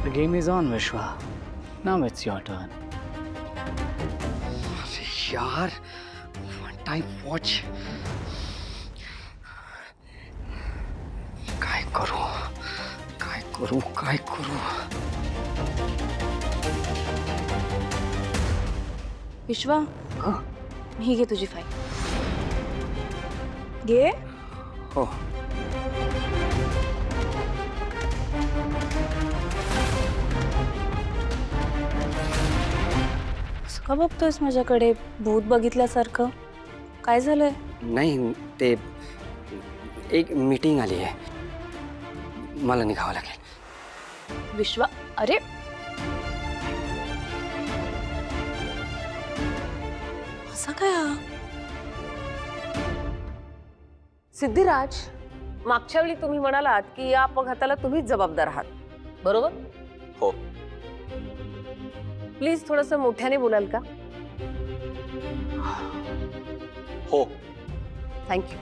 The game is on, Vishwa. Now it's your turn. अरे यार, one time watch. काय करू? काय करू? काय करू? विश्वा, ही घे तुझी फाईल. घे. हो. असं का बघतोयस माझ्याकडे भूत बघितल्यासारखं? काय झालंय? नाही, ते एक मीटिंग आली आहे, मला निघावं लागेल. विश्वा, अरे असं काय हा? सिद्धिराज, मागच्या वेळी तुम्ही म्हणालात की या अपघाताला तुम्हीच जबाबदार आहात, बरोबर? हो. प्लीज थोडंसं मोठ्याने बोलाल का? हो. थँक्यू.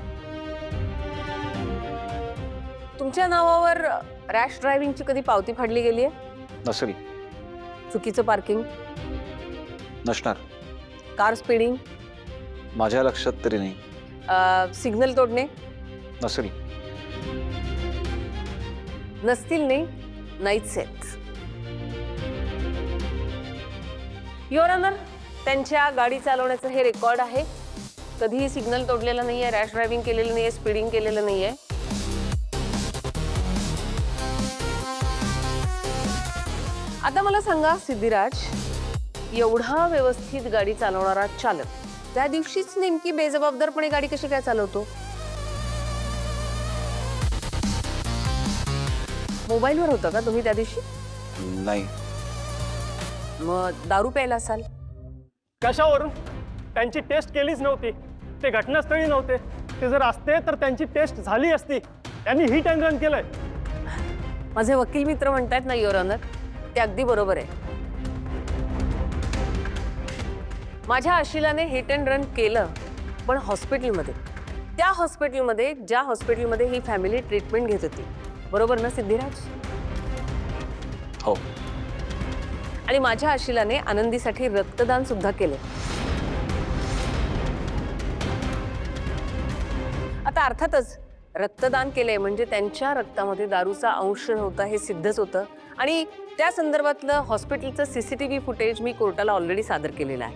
तुमच्या नावावर रॅश ड्रायव्हिंगची कधी पावती फाडली गेली आहे? नसरी. चुकीचं पार्किंग, नसणार. कार स्पीडिंग, माझ्या लक्षात तरी नाही. सिग्नल तोडणे नसरी. नसतील नाही, नाहीच आहेत. युअर ऑनर, त्यांच्या गाडी चालवण्याचं हे रेकॉर्ड आहे. कधीही सिग्नल तोडलेला नाहीये, रॅश ड्रायव्हिंग केलेलं नाहीये, स्पीडिंग केलेलं नाहीये. आता मला सांगा सिद्धिराज, एवढा व्यवस्थित गाडी चालवणारा चालक त्या दिवशीच नेमकी बेजबाबदारपणे गाडी कशी काय चालवतो? मोबाईलवर होतं का तुम्ही त्या दिवशी? नाही. मग दारू प्यायला असाल? कशावरून? त्यांची टेस्ट केलीच नव्हती, ते घटनास्थळी नव्हते. ते जर असते तर त्यांची टेस्ट झाली असती. त्यांनी हिट अँड रन केलंय. माझे वकील मित्र म्हणतायत ना युअर ऑनर, ते अगदी बरोबर आहे. माझ्या आशिलाने हिट अँड रन केलं, पण हॉस्पिटलमध्ये, त्या हॉस्पिटलमध्ये ज्या हॉस्पिटलमध्ये ही फॅमिली ट्रीटमेंट घेत होती, बरोबर ना सिद्धिराज? हो. आणि माझ्या आशिलाने आनंदीसाठी रक्तदान सुद्धा केलं. आता अर्थातच रक्तदान केलंय म्हणजे त्यांच्या रक्तामध्ये दारूचा अंश नव्हता हे सिद्धच होतं. आणि त्या संदर्भातलं हॉस्पिटलचं सीसीटीव्ही फुटेज मी कोर्टाला ऑलरेडी सादर केलेलं आहे.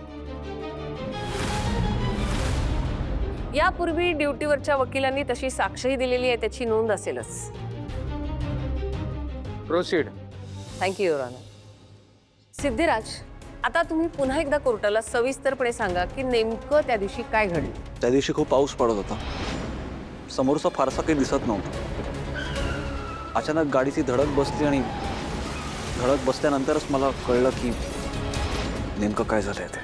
यापूर्वी ड्युटीवरच्या वकिलांनी तशी साक्षही दिलेली आहे, त्याची नोंद असेलच. Proceed. Thank you your honour. Siddhiraj, आता तुम्ही पुन्हा एकदा कोर्टाला सविस्तरपणे सांगा की नेमकं त्या दिवशी काय घडलं. त्या दिवशी खूप पाऊस पडत होता. समोरचा फारसा काही दिसत नव्हता. अचानक गाडीची धडक बसली आणि धडक बसल्यानंतरच मला कळलं की नेमकं काय झालंय ते.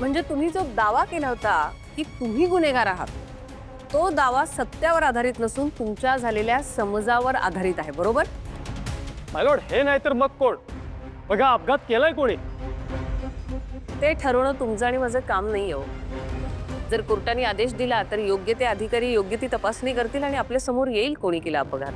म्हणजे तुम्ही जो दावा केला होता की तुम्ही गुन्हेगार आहात, तो दावा सत्यावर आधारित नसून तुमच्या झालेल्या समजावर आधारित आहे, बरोबर? माय लॉर्ड, हे नाही तर मग कोण? बघा, अपघात केलाय कोणी? ते ठरवणं तुमचं आणि माझं काम नाही हो. जर कोर्टाने आदेश दिला तर योग्य ते अधिकारी योग्य ती तपासणी करतील आणि आपल्या समोर येईल कोणी केला अपघात.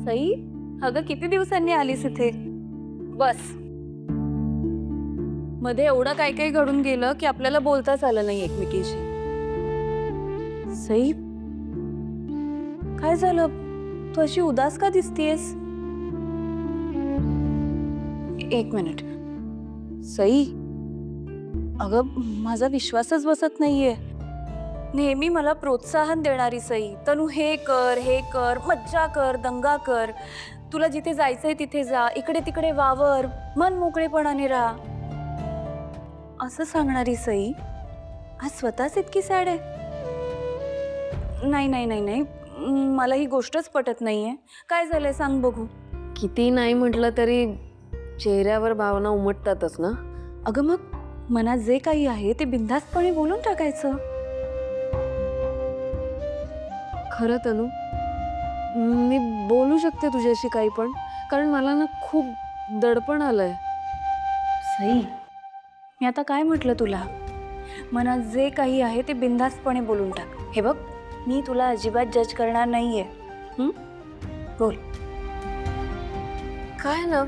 सई, अगं किती दिवसांनी आलीस इथे? बस. मध्ये एवढं काय काय घडून गेलं की आपल्याला बोलताच आलं नाही एकमेकीशी. सई, काय झालं? तू अशी उदास का दिसतीयस? एक मिनिट. सई, अगं माझा विश्वासच बसत नाहीये. नेहमी मला प्रोत्साहन देणारी सई, तनु हे कर, मज्जा कर, दंगा कर, तुला जिथे जायचंय तिथे जा, इकडे तिकडे वावर, मन मोकळेपणाने राहा, असं सांगणारी सई आज स्वतःच इतकी सॅड आहे. नाही नाही नाही नाही, मला ही गोष्टच पटत नाहीये. काय झालंय सांग बघू. किती नाही म्हटलं तरी चेहऱ्यावर भावना उमटतातच ना. अगं मग मनात जे काही आहे ते बिनधास्तपणे बोलून टाकायचं. खरं तनू, मी बोलू शकते तुझ्याशी काही पण, कारण मला ना खूप दडपण आलंय. सई, मी आता काय म्हटलं तुला? मनात जे काही आहे ते बिनधास्तपणे बोलून टाक. हे बघ, मी तुला अजिबात जज करणार नाहीये. बोल. काय ना,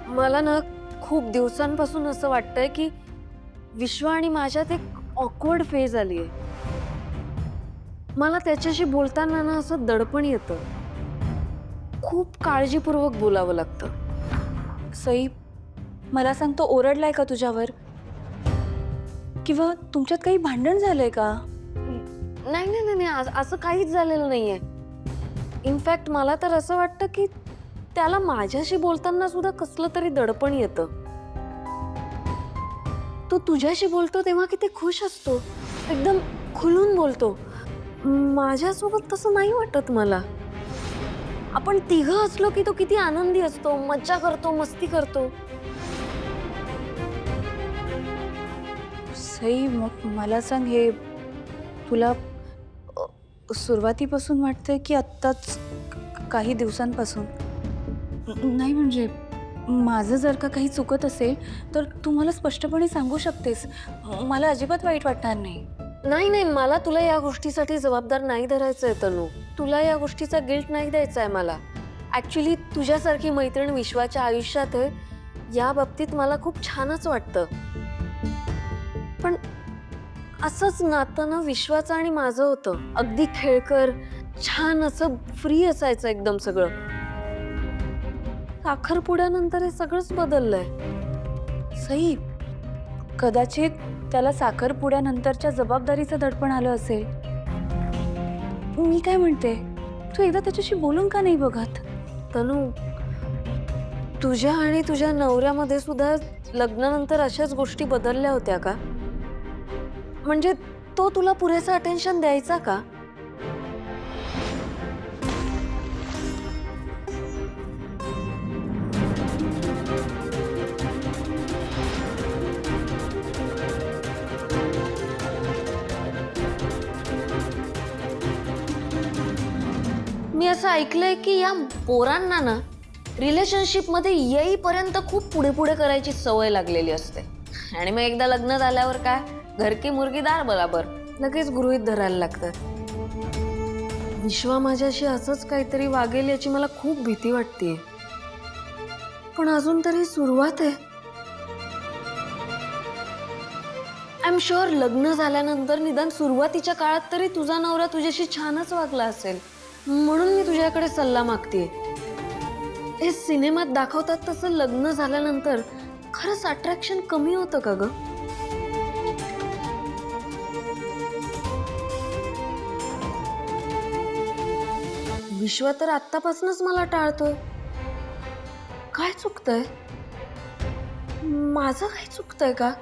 मला ना खूप दिवसांपासून असं वाटतंय की विश्व आणि माझ्यात एक ऑकवर्ड फेज आली आहे. मला त्याच्याशी बोलताना ना असं दडपण येतं. खूप काळजीपूर्वक बोलावं लागतं. सई, मला सांग, तो ओरडलाय का तुझ्यावर? किंवा तुमच्यात काही भांडण झालंय का? नाही नाही नाही नाही, असं काहीच झालेलं नाहीये. इनफॅक्ट मला तर असं वाटतं की त्याला माझ्याशी बोलताना सुद्धा कसलं तरी दडपण येतं. तो तुझ्याशी बोलतो तेव्हा किती खुश असतो, एकदम खुलून बोलतो. माझ्यासोबत तसं नाही वाटत मला. आपण तिघं असलो की तो किती आनंदी असतो, मज्जा करतो, मस्ती करतो. सई, मग मला सांग, हे तुला सुरुवातीपासून वाटतंय की आत्ताच काही दिवसांपासून? नाही म्हणजे माझं जर का काही चुकत असेल तर तू मला स्पष्टपणे सांगू शकतेस. मला अजिबात वाईट वाटणार नाही. नाही नाही, मला तुला या गोष्टीसाठी जबाबदार नाही धरायचं आहे तनू. तुला या गोष्टीचा गिल्ट नाही द्यायचा आहे मला. ॲक्च्युली तुझ्यासारखी मैत्रीण विश्वाच्या आयुष्यात आहे या बाबतीत मला खूप छानच वाटतं. पण असंच नातं ना विश्वाचं आणि माझं होतं. अगदी खेळकर, छान, असं फ्री असायचं एकदम सगळं. साखरपुड्यानंतर हे सगळंच बदललंय. सई, कदाचित त्याला साखरपुड्यानंतरच्या जबाबदारीचं दडपण आलं असेल. मी काय म्हणते, तू एकदा त्याच्याशी बोलून का नाही बघत? तनू, तुझ्या आणि तुझ्या नवऱ्यामध्ये सुद्धा लग्नानंतर अशाच गोष्टी बदलल्या होत्या का? म्हणजे तो तुला पुरेसं अटेन्शन द्यायचा का? मी असं ऐकलंय की या पोरांना ना रिलेशनशिपमध्ये येईपर्यंत खूप पुढे पुढे करायची सवय लागलेली असते. आणि मग एकदा लग्न झाल्यावर काय, घर की मुर्गी दार बराबर, लगेच गृहीत धरायला लागतात. विश्वा माझ्याशी असंच काहीतरी वागेल याची मला खूप भीती वाटतेय. पण अजून तरी सुरुवात आहे. आय एम शुअर लग्न झाल्यानंतर निदान सुरुवातीच्या काळात तरी तुझा नवरा तुझ्याशी छानच वागला असेल. म्हणून मी तुझ्याकडे सल्ला मागतेय. हे सिनेमात दाखवतात तसं लग्न झाल्यानंतर खरंच अट्रॅक्शन कमी होतं का ग? विश्व तर आत्तापासूनच मला टाळतोय. काय चुकतंय? माझं काय चुकतंय का?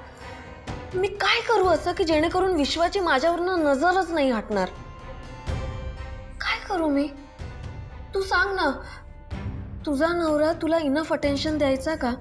मी काय करू असं की जेणेकरून विश्वाची माझ्यावरनं नजरच नाही हटणार? काय करू मी? तू सांग ना. तुझा नवरा तुला इनफ अटेन्शन द्यायचा का?